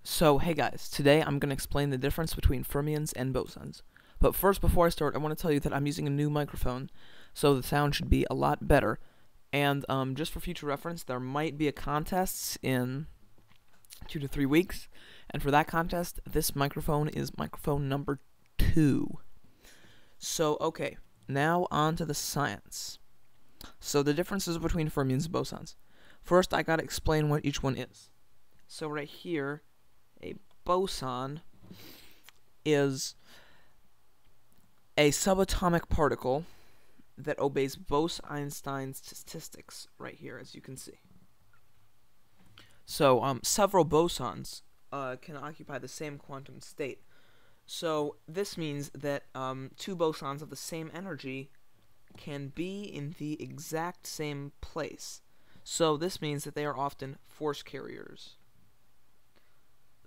So, hey guys, today I'm going to explain the difference between fermions and bosons. But first, before I start, I want to tell you that I'm using a new microphone, so the sound should be a lot better. And just for future reference, there might be a contest in 2 to 3 weeks, and for that contest, this microphone is microphone number 2. So, okay, now on to the science. So, the differences between fermions and bosons. First, I gotta explain what each one is. So, right here, a boson is a subatomic particle that obeys Bose-Einstein statistics right here, as you can see. So, several bosons can occupy the same quantum state. So, this means that two bosons of the same energy can be in the exact same place. So, this means that they are often force carriers.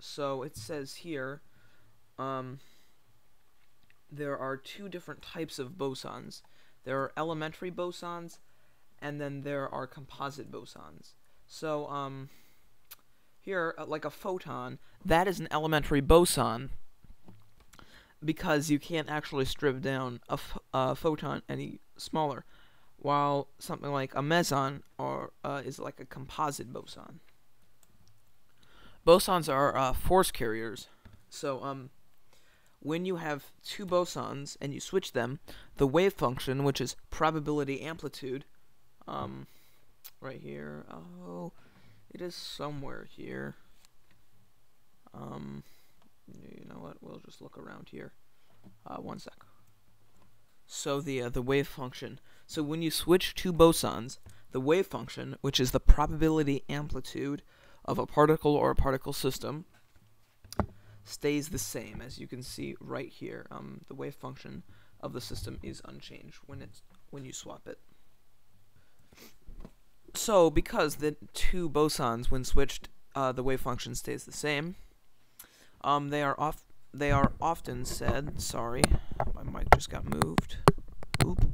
So, it says here, there are two different types of bosons. There are elementary bosons, and then there are composite bosons. So, here, like a photon, that is an elementary boson, because you can't actually strip down a photon any smaller, while something like a meson is like a composite boson. Bosons are force carriers. So, when you have two bosons and you switch them, the wave function, which is probability amplitude, right here, oh, it is somewhere here. You know what? We'll just look around here. One sec. So the wave function. So when you switch two bosons, the wave function, which is the probability amplitude of a particle or a particle system, stays the same. As you can see right here, the wave function of the system is unchanged when you swap it. So because the two bosons, when switched, the wave function stays the same. They are often said. Sorry, my mic just got moved. Oop,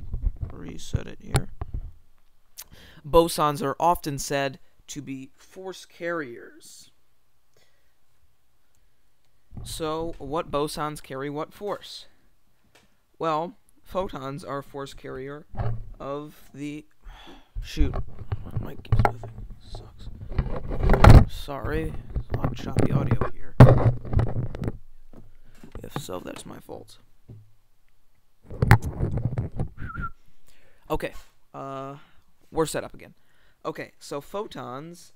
reset it here. Bosons are often said to be force carriers. So, what bosons carry what force? Well, photons are a force carrier of the... Shoot, my mic keeps moving. Sucks. Sorry, there's a lot of choppy audio here. If so, that's my fault. Okay, we're set up again. Okay, so photons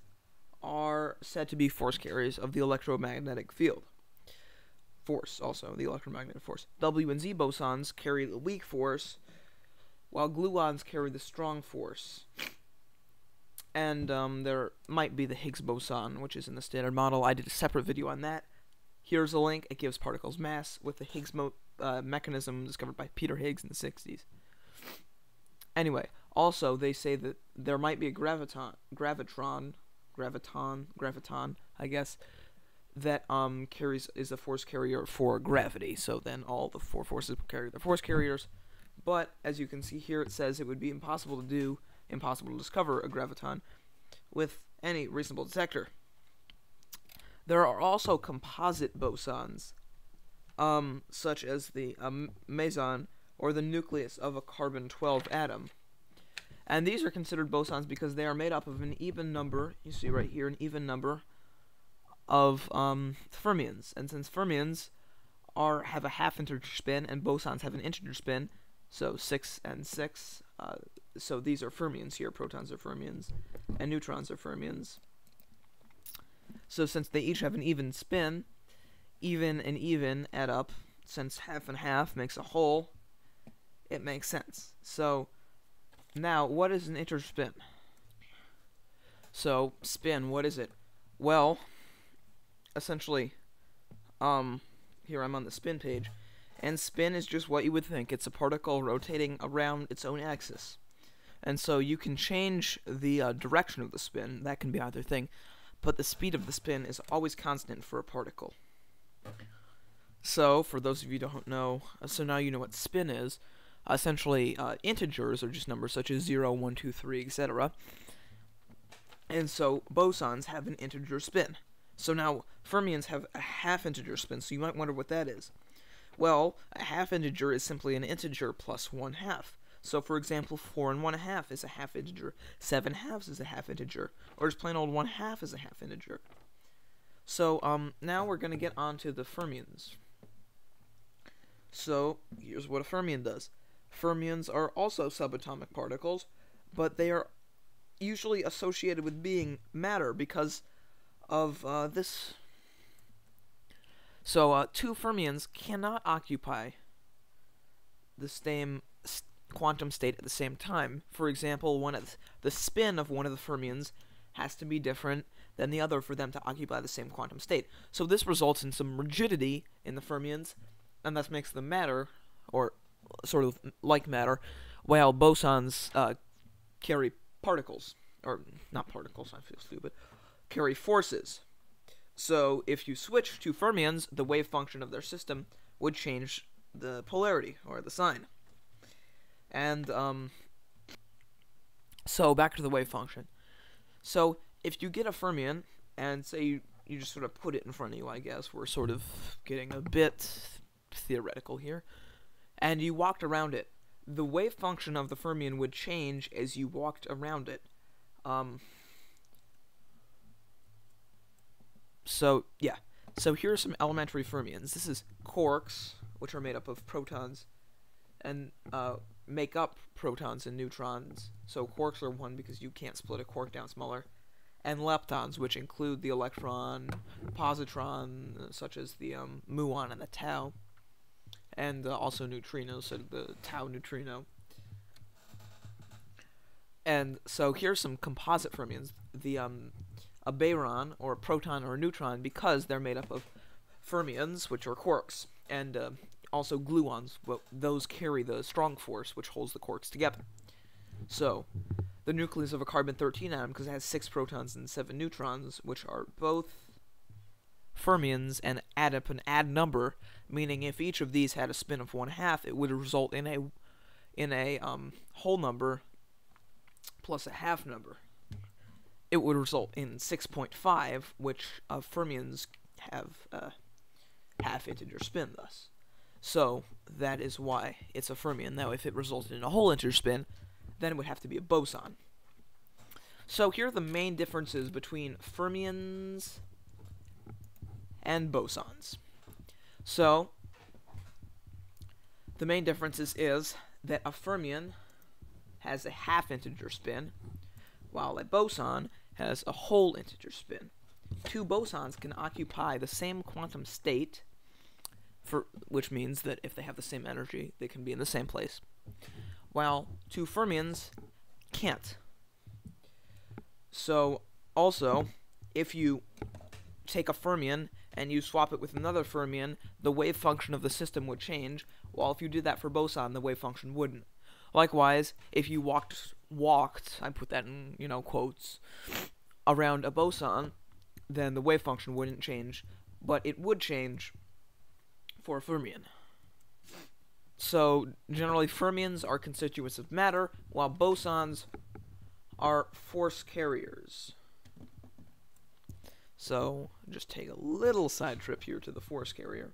are said to be force carriers of the electromagnetic field. Force, also, the electromagnetic force. W and Z bosons carry the weak force, while gluons carry the strong force. And there might be the Higgs boson, which is in the Standard Model. I did a separate video on that. Here's a link. It gives particles mass with the Higgs mechanism discovered by Peter Higgs in the 60s. Anyway, also they say that there might be a graviton, I guess, that is a force carrier for gravity. So then all the four forces carry their force carriers. But as you can see here, it says it would be impossible to discover a graviton with any reasonable detector. There are also composite bosons, such as the meson, or the nucleus of a carbon-12 atom. And these are considered bosons because they are made up of an even number, you see right here, an even number of fermions. And since fermions have a half-integer spin and bosons have an integer spin, so 6 and 6, so these are fermions here. Protons are fermions, and neutrons are fermions. So since they each have an even spin, even and even add up. Since half and half makes a whole, it makes sense. So now, what is an integer spin? So spin, what is it? Well, essentially, here I'm on the spin page, and spin is just what you would think. It's a particle rotating around its own axis. And so you can change the direction of the spin. That can be either thing. But the speed of the spin is always constant for a particle. So, for those of you who don't know, so now you know what spin is. Essentially, integers are just numbers such as 0, 1, 2, 3, etc. And so, bosons have an integer spin. So now, fermions have a half-integer spin, so you might wonder what that is. Well, a half-integer is simply an integer plus 1/2. So, for example, 4 and 1/2 is a half-integer, 7/2 is a half-integer, or just plain old 1/2 is a half-integer. So, now we're going to get on to the fermions. So, here's what a fermion does. Fermions are also subatomic particles, but they are usually associated with being matter because of this. So, two fermions cannot occupy the same quantum state at the same time. For example, the spin of one of the fermions has to be different than the other for them to occupy the same quantum state. So this results in some rigidity in the fermions, and thus makes them matter, or sort of like matter, while bosons carry particles, or not particles, I feel stupid, carry forces. So if you switch to fermions, the wave function of their system would change the polarity, or the sign. And, so back to the wave function. So if you get a fermion, and say you just sort of put it in front of you, I guess, we're sort of getting a bit theoretical here, and you walked around it, the wave function of the fermion would change as you walked around it. So, yeah. So here are some elementary fermions. This is quarks, which are made up of protons, and make up protons and neutrons. So quarks are one because you can't split a quark down smaller. And leptons, which include the electron, positron, such as the muon and the tau. And also neutrinos, so the tau neutrino. And so here's some composite fermions. A baron, or a proton, or a neutron, because they're made up of fermions, which are quarks, and also gluons. Well, those carry the strong force, which holds the quarks together. So, the nucleus of a carbon-13 atom, because it has 6 protons and 7 neutrons, which are both fermions, and add up an add number, meaning if each of these had a spin of 1/2, it would result in a whole number plus a half number. It would result in 6.5, which fermions have a half-integer spin, thus. So, that is why it's a fermion. Now, if it resulted in a whole integer spin, then it would have to be a boson. So, here are the main differences between fermions and bosons. So, the main differences is that a fermion has a half-integer spin, while a boson has a whole integer spin. Two bosons can occupy the same quantum state, which means that if they have the same energy, they can be in the same place, while two fermions can't. So, also, if you take a fermion and you swap it with another fermion, the wave function of the system would change, while if you did that for boson, the wave function wouldn't. Likewise, if you walked, I put that in, quotes, around a boson, then the wave function wouldn't change, but it would change for a fermion. So, generally, fermions are constituents of matter, while bosons are force carriers. So, just take a little side trip here to the force carrier.